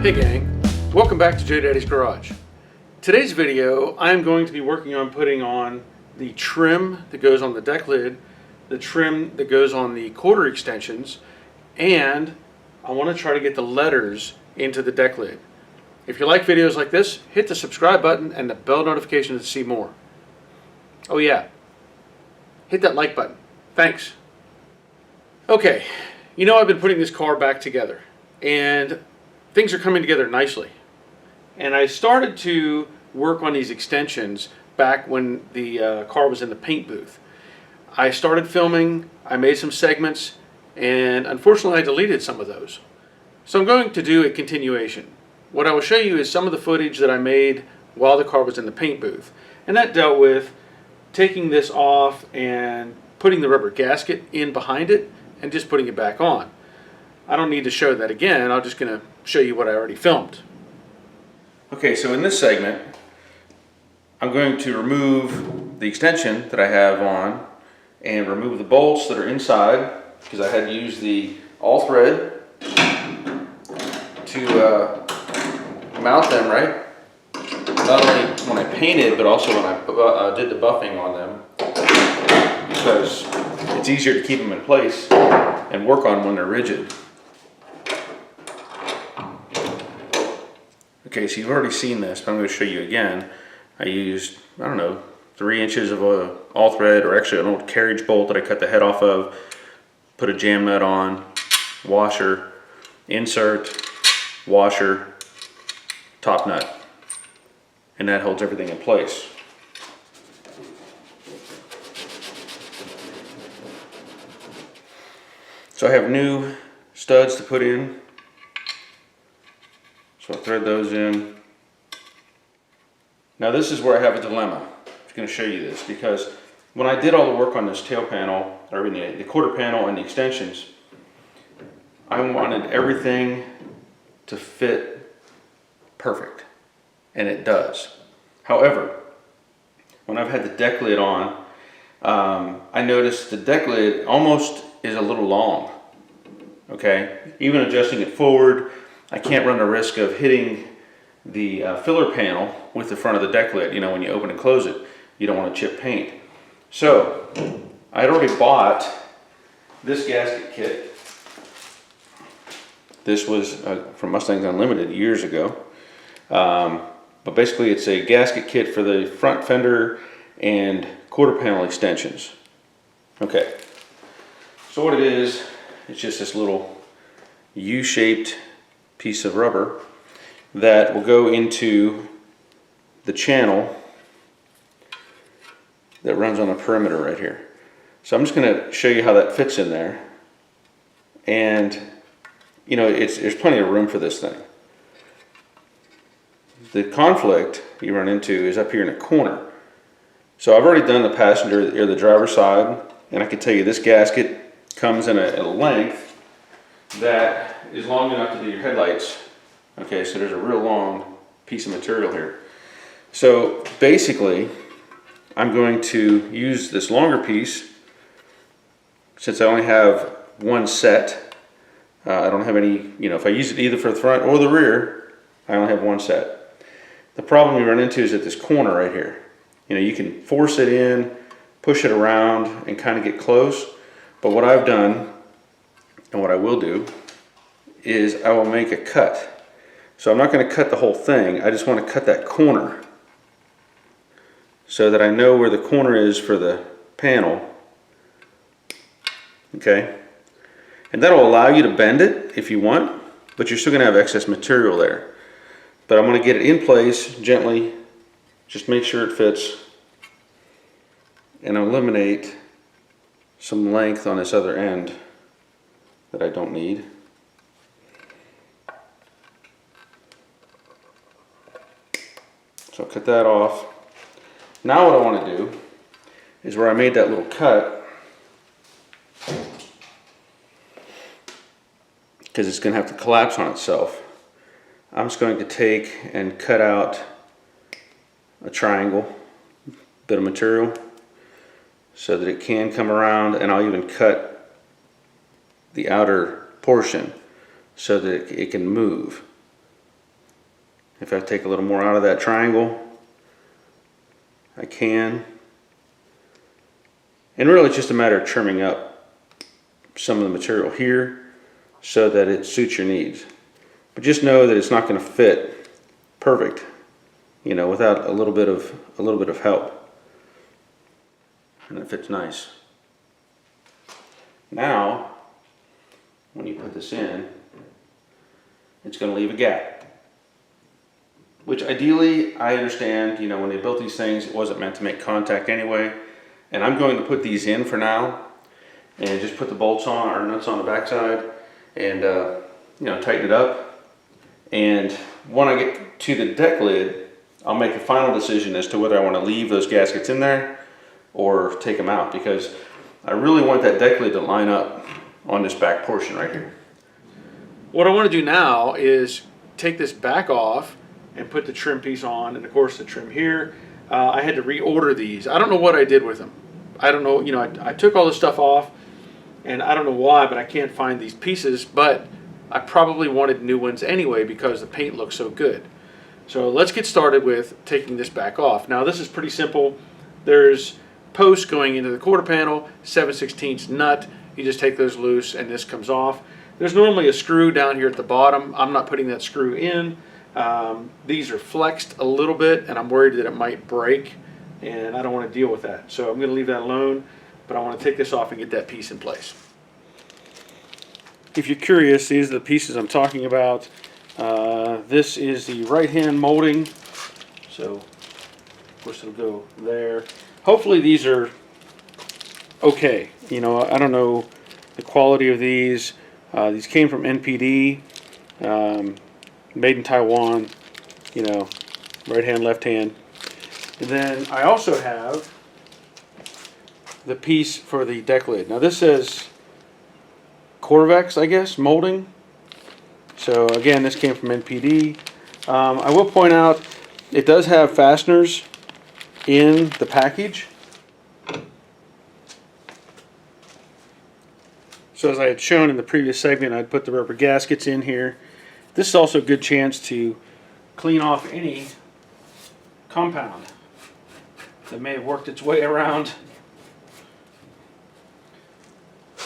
Hey gang, welcome back to Jade's Garage. Today's video, I'm going to be working on putting on the trim that goes on the deck lid, the trim that goes on the quarter extensions, and I want to try to get the letters into the deck lid. If you like videos like this, hit the subscribe button and the bell notification to see more. Oh yeah, hit that like button. Thanks. Okay, you know I've been putting this car back together and things are coming together nicely. And I started to work on these extensions back when the car was in the paint booth. I started filming, I made some segments, and unfortunately I deleted some of those. So I'm going to do a continuation. What I will show you is some of the footage that I made while the car was in the paint booth. And that dealt with taking this off and putting the rubber gasket in behind it and just putting it back on. I don't need to show that again, I'm just going to show you what I already filmed. Okay, so in this segment, I'm going to remove the extension that I have on and remove the bolts that are inside because I had to use the all thread to mount them right. Not only when I painted, but also when I did the buffing on them, because it's easier to keep them in place and work on when they're rigid. Okay, so you've already seen this, but I'm going to show you again. I used, I don't know, 3 inches of all thread, or actually an old carriage bolt that I cut the head off of, put a jam nut on, washer, insert, washer, top nut, and that holds everything in place. So I have new studs to put in. So I'll thread those in. Now this is where I have a dilemma. I'm going to show you this because when I did all the work on this tail panel, or the quarter panel and the extensions, I wanted everything to fit perfect, and it does. However, when I've had the deck lid on, I noticed the deck lid almost is a little long. Okay, even adjusting it forward, I can't run the risk of hitting the filler panel with the front of the deck lid. You know, when you open and close it, you don't want to chip paint. So I had already bought this gasket kit. This was from Mustang Unlimited years ago. But basically it's a gasket kit for the front fender and quarter panel extensions. Okay, so what it is, it's just this little U-shaped piece of rubber that will go into the channel that runs on the perimeter right here. So I'm just going to show you how that fits in there. And you know, there's plenty of room for this thing. The conflict you run into is up here in the corner. So I've already done the passenger or the driver's side, and I can tell you this gasket comes in a length that is long enough to do your headlights. Okay, so there's a real long piece of material here. So basically, I'm going to use this longer piece since I only have one set. I don't have any, you know, if I use it either for the front or the rear, I only have one set. The problem you run into is at this corner right here. You know, you can force it in, push it around, and kind of get close. But what I've done, and what I will do, is I will make a cut. So I'm not going to cut the whole thing, I just want to cut that corner so that I know where the corner is for the panel. Okay? And that'll allow you to bend it if you want, but you're still going to have excess material there. But I'm going to get it in place gently, just make sure it fits, and eliminate some length on this other end that I don't need. So I'll cut that off. Now what I want to do is where I made that little cut, because it's going to have to collapse on itself, I'm just going to take and cut out a triangle, bit of material, so that it can come around, and I'll even cut the outer portion so that it can move. If I take a little more out of that triangle, I can. And really it's just a matter of trimming up some of the material here so that it suits your needs. But just know that it's not going to fit perfect, you know, without a little bit of help. And it fits nice. Now, when you put this in, it's going to leave a gap. Which ideally, I understand, you know, when they built these things, it wasn't meant to make contact anyway. And I'm going to put these in for now and just put the bolts on, or nuts on the backside, and you know, tighten it up. And when I get to the deck lid, I'll make the final decision as to whether I want to leave those gaskets in there or take them out, because I really want that deck lid to line up on this back portion right here. What I want to do now is take this back off and put the trim piece on, and of course the trim here. I had to reorder these. I don't know what I did with them. I don't know, you know, I took all this stuff off, and I don't know why, but I can't find these pieces, but I probably wanted new ones anyway because the paint looks so good. So let's get started with taking this back off. Now this is pretty simple. There's posts going into the quarter panel, 7/16 nut. You just take those loose and this comes off. There's normally a screw down here at the bottom. I'm not putting that screw in. These are flexed a little bit and I'm worried that it might break, and I don't want to deal with that. So I'm going to leave that alone, but I want to take this off and get that piece in place. If you're curious, these are the pieces I'm talking about. This is the right hand molding, so of course it'll go there. Hopefully these are okay. You know, I don't know the quality of these. These came from NPD, made in Taiwan, you know, right hand, left hand. And then I also have the piece for the deck lid. Now this says Corvex, I guess, molding. So again, this came from NPD. I will point out it does have fasteners in the package. So as I had shown in the previous segment, I'd put the rubber gaskets in here. This is also a good chance to clean off any compound that may have worked its way around.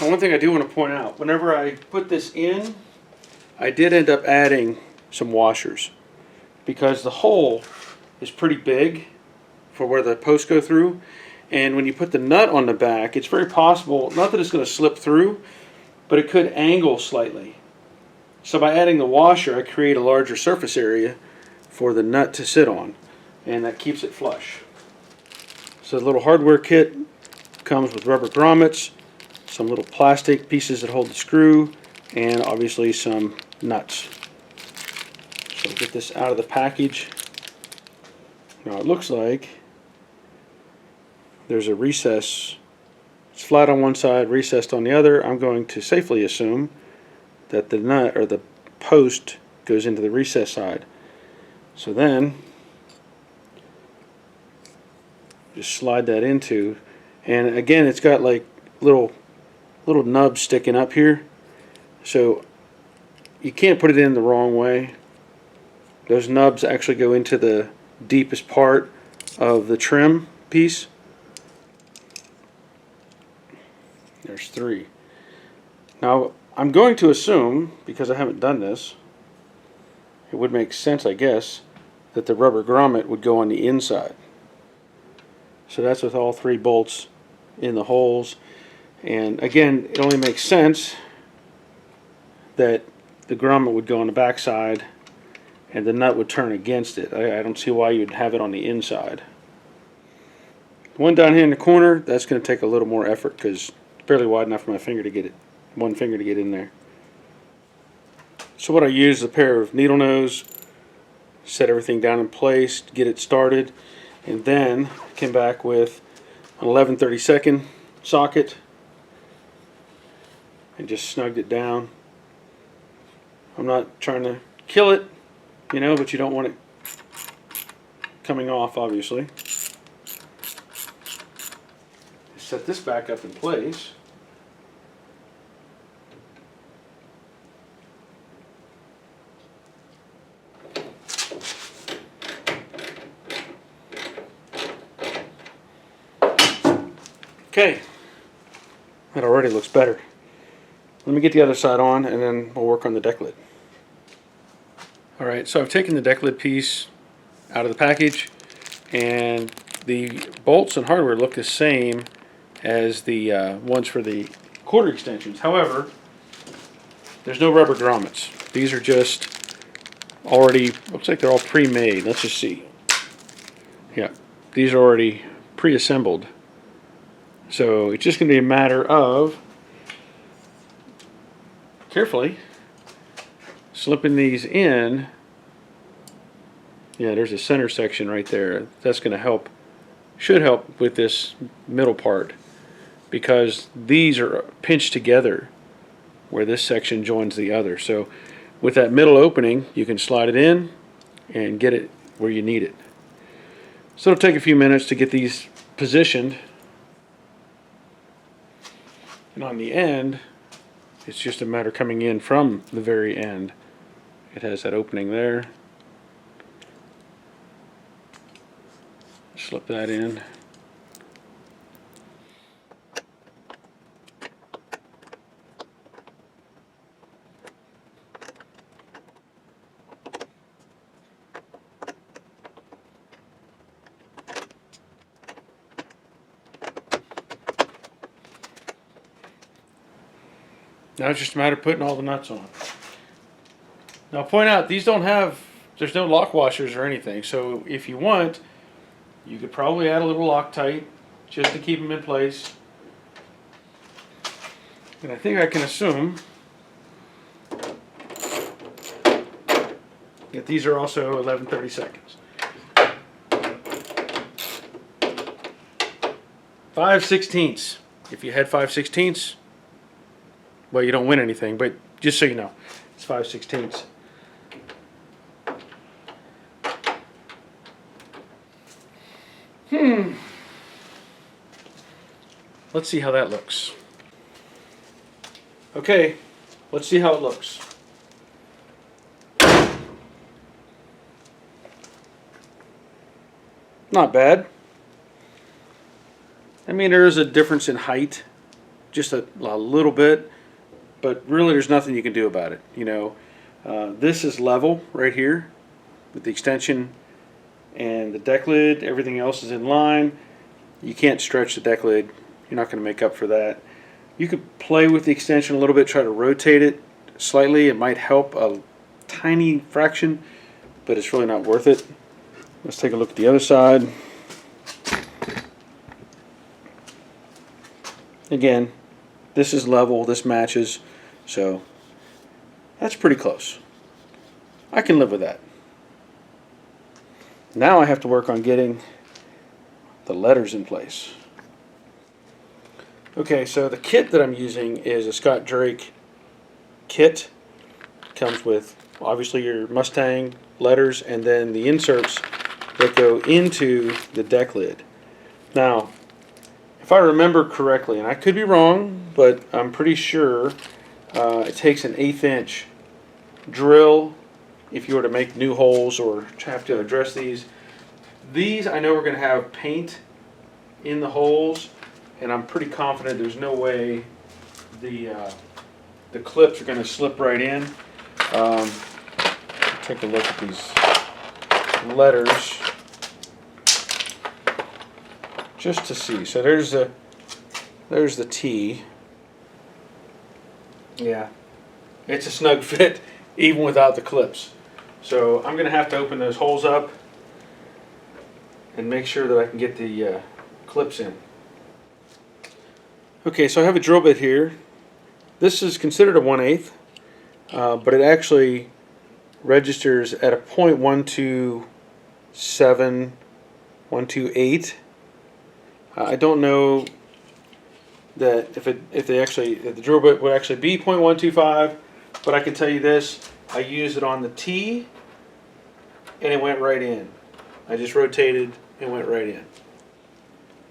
And one thing I do want to point out, whenever I put this in, I did end up adding some washers because the hole is pretty big for where the posts go through, and when you put the nut on the back, it's very possible, not that it's going to slip through, but it could angle slightly. So by adding the washer, I create a larger surface area for the nut to sit on, and that keeps it flush. So the little hardware kit comes with rubber grommets, some little plastic pieces that hold the screw, and obviously some nuts. So get this out of the package. Now it looks like there's a recess. It's flat on one side, recessed on the other. I'm going to safely assume that the nut or the post goes into the recess side. So then just slide that into, and again it's got like little nubs sticking up here, so you can't put it in the wrong way. Those nubs actually go into the deepest part of the trim piece. There's 3. Now I'm going to assume, because I haven't done this, it would make sense, I guess, that the rubber grommet would go on the inside. So that's with all 3 bolts in the holes. And again, it only makes sense that the grommet would go on the back side and the nut would turn against it. I don't see why you'd have it on the inside. The one down here in the corner, that's going to take a little more effort because it's barely wide enough for my finger to get it, one finger to get in there. So what I used is a pair of needle nose, set everything down in place to get it started, and then came back with an 11/32 socket and just snugged it down. I'm not trying to kill it, you know, but you don't want it coming off, obviously. Set this back up in place. Okay, that already looks better. Let me get the other side on and then we'll work on the deck lid. Alright, so I've taken the deck lid piece out of the package, and the bolts and hardware look the same as the ones for the quarter extensions. However, there's no rubber grommets. These are just already, looks like they're all pre-made. Let's just see. Yeah, these are already pre-assembled. So it's just going to be a matter of carefully slipping these in. Yeah, there's a center section right there. That's going to help, should help with this middle part, because these are pinched together where this section joins the other. So with that middle opening, you can slide it in and get it where you need it. So it'll take a few minutes to get these positioned. And on the end, it's just a matter of coming in from the very end. It has that opening there. Slip that in. Now it's just a matter of putting all the nuts on. Now point out, these don't have, there's no lock washers or anything, so if you want, you could probably add a little Loctite just to keep them in place. And I think I can assume that these are also 11/32. 5/16. If you had 5/16, well, you don't win anything, but just so you know, it's 5/16. Let's see how that looks. Okay, let's see how it looks. Not bad. I mean, there is a difference in height, just a little bit, but really there's nothing you can do about it. You know, this is level right here with the extension and the deck lid. Everything else is in line. You can't stretch the deck lid. You're not going to make up for that. You could play with the extension a little bit, try to rotate it slightly. It might help a tiny fraction, but it's really not worth it. Let's take a look at the other side. Again, this is level, this matches, so that's pretty close. I can live with that. Now I have to work on getting the letters in place. Okay, so the kit that I'm using is a Scott Drake kit. It comes with obviously your Mustang letters and then the inserts that go into the deck lid. Now, if I remember correctly, and I could be wrong, but I'm pretty sure it takes an 1/8 inch drill if you were to make new holes or have to address these. These I know we're going to have paint in the holes, and I'm pretty confident there's no way the clips are going to slip right in. Take a look at these letters just to see. So there's the T. Yeah, it's a snug fit even without the clips. So I'm going to have to open those holes up and make sure that I can get the clips in. Okay, so I have a drill bit here. This is considered a 1/8, but it actually registers at a 0.127, 128. I don't know that if the drill bit would actually be 0.125, but I can tell you this: I used it on the T, and it went right in. I just rotated and went right in.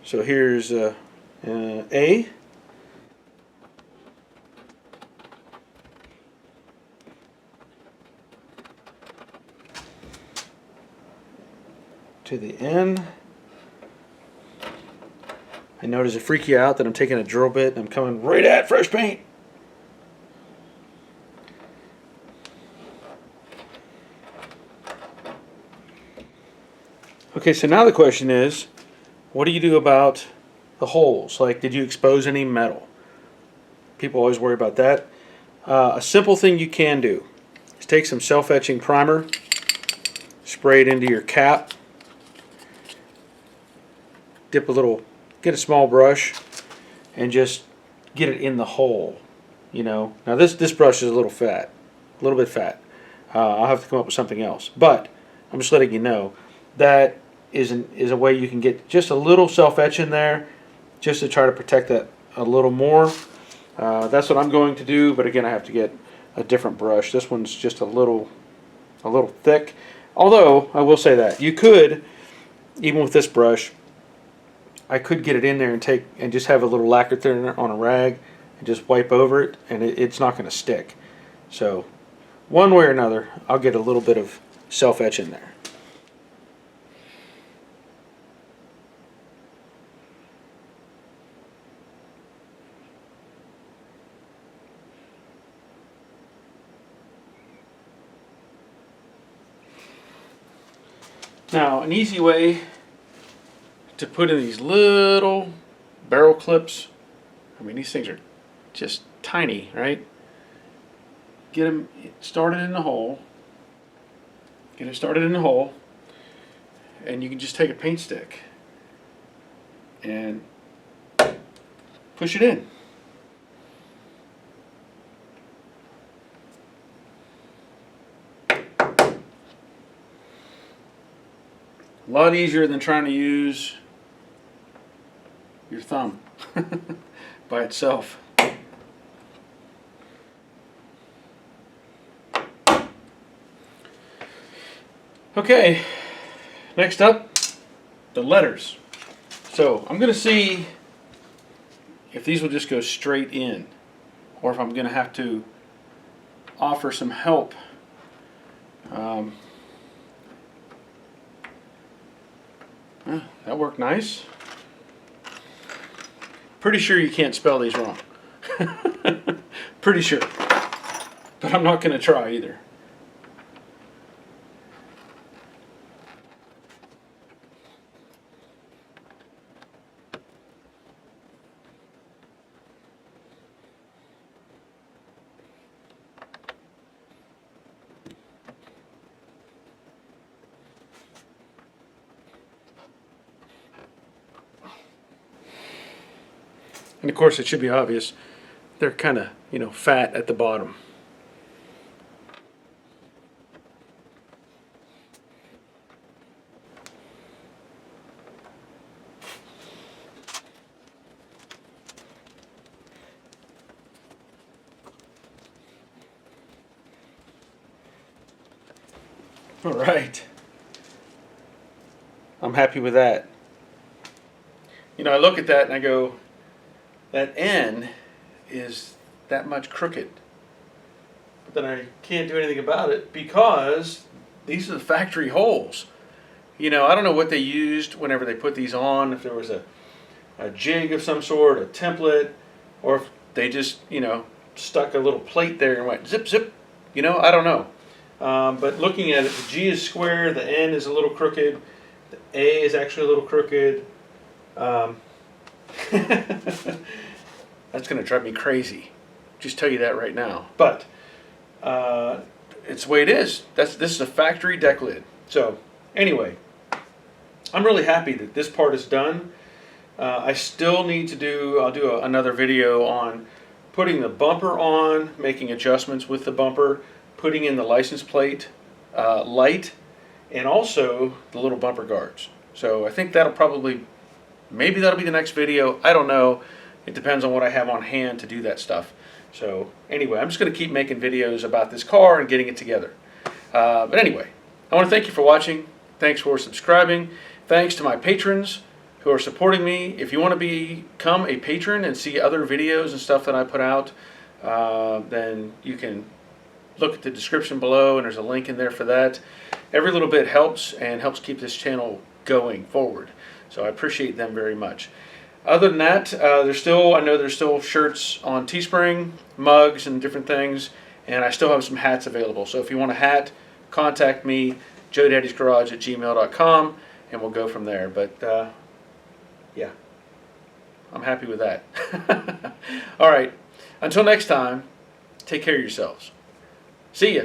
So here's A. To the N. I know does it freak you out that I'm taking a drill bit and I'm coming right at fresh paint? Okay, so now the question is, what do you do about the holes? Like, did you expose any metal? People always worry about that. A simple thing you can do is take some self-etching primer, spray it into your cap, get a small brush, and just get it in the hole. You know, now this brush is a little bit fat. I'll have to come up with something else, but I'm just letting you know that is a way you can get just a little self-etch in there, just to try to protect that a little more. That's what I'm going to do, but again, I have to get a different brush. This one's just a little thick. Although I will say that you could, even with this brush, I could get it in there and just have a little lacquer thinner on a rag and just wipe over it, and it's not going to stick. So one way or another, I'll get a little bit of self-etch in there. Now, an easy way to put in these little barrel clips, I mean, these things are just tiny, right? Get them started in the hole. Get it started in the hole, and you can just take a paint stick and push it in. A lot easier than trying to use your thumb by itself. Okay, next up, the letters. So I'm going to see if these will just go straight in, or if I'm going to have to offer some help. That worked nice. Pretty sure you can't spell these wrong. Pretty sure. But I'm not going to try either. And of course, it should be obvious, they're kind of, fat at the bottom. All right. I'm happy with that. I look at that and I go, that N is that much crooked. But then I can't do anything about it because these are the factory holes. I don't know what they used whenever they put these on, if there was a jig of some sort, a template, or if they just, stuck a little plate there and went zip, zip. I don't know. But looking at it, the G is square, the N is a little crooked, the A is actually a little crooked. That's going to drive me crazy. Just tell you that right now. But it's the way it is. This is a factory deck lid. So anyway, I'm really happy that this part is done. I still need to I'll do another video on putting the bumper on, making adjustments with the bumper, putting in the license plate light, and also the little bumper guards. So I think maybe that'll be the next video. I don't know. It depends on what I have on hand to do that stuff. So anyway, I'm just going to keep making videos about this car and getting it together. But anyway, I want to thank you for watching. Thanks for subscribing. Thanks to my patrons who are supporting me. If you want to become a patron and see other videos and stuff that I put out, then you can look at the description below, and there's a link in there for that. Every little bit helps and helps keep this channel going forward. So I appreciate them very much. Other than that, I know there's still shirts on Teespring, mugs, and different things, and I still have some hats available. So if you want a hat, contact me, joedaddysgarage@gmail.com, and we'll go from there. But yeah, I'm happy with that. All right, until next time, take care of yourselves. See ya.